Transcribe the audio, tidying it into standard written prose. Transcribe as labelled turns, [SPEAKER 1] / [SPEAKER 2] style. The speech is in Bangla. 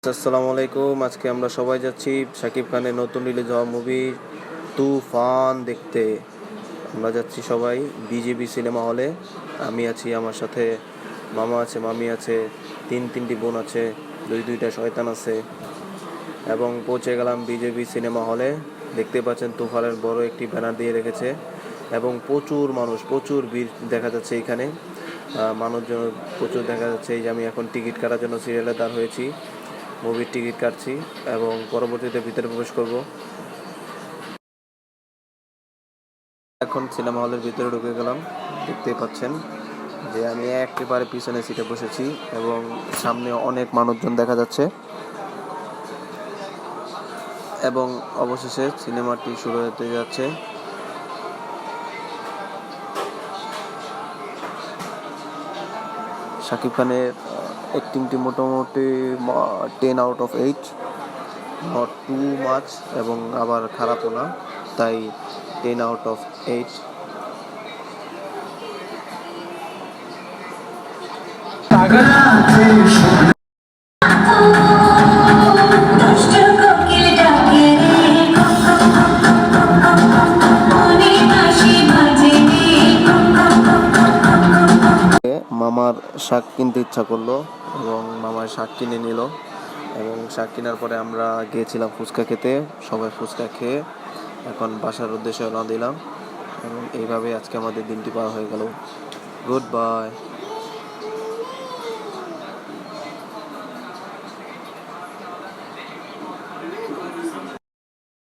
[SPEAKER 1] আসসালামু আলাইকুম। আজকে আমরা সবাই যাচ্ছি শাকিব খানের নতুন রিলিজ হওয়া মুভি তুফান দেখতে। আমরা যাচ্ছি সবাই বিজেপি সিনেমা হলে। আমি আছি, আমার সাথে মামা আছে, মামি আছে, তিনটি বোন আছে, দুইটা শয়তান আছে, এবং পৌঁছে গেলাম বিজেপি সিনেমা হলে। দেখতে পাচ্ছেন তুফানের বড় একটি ব্যানার দিয়ে রেখেছে এবং প্রচুর ভিড় দেখা যাচ্ছে এখানে। মানুষজন প্রচুর দেখা যাচ্ছে। এই যে আমি এখন টিকিট কাটার জন্য সিরিয়ালে দাঁড় হয়েছি, মুভির টিকিট কাটছি এবং পরবর্তীতে ভিতরে প্রবেশ করব। এখন সিনেমা হলের ভিতরে ঢুকে গেলাম। দেখতেই পাচ্ছেন যে আমি একেবারে পিছনে সিটে বসেছি এবং সামনে অনেক মানুষজন দেখা যাচ্ছে এবং অবশেষে সিনেমাটি শুরু হতে যাচ্ছে। শাকিব খানের অ্যাক্টিংটি মোটামুটি 10/8, নট টু মাচ এবং আবার খারাপও না, তাই 10/8। মামার শাক কিনতে ইচ্ছা করলো এবং মামার শাক কিনে নিল এবং শাক কেনার পরে আমরা গিয়েছিলাম ফুচকা খেতে। সবাই ফুচকা খেয়ে এখন বাসার উদ্দেশ্যে রওনা দিলাম এবং এইভাবে আজকে আমাদের দিনটি পার হয়ে গেল। Good bye.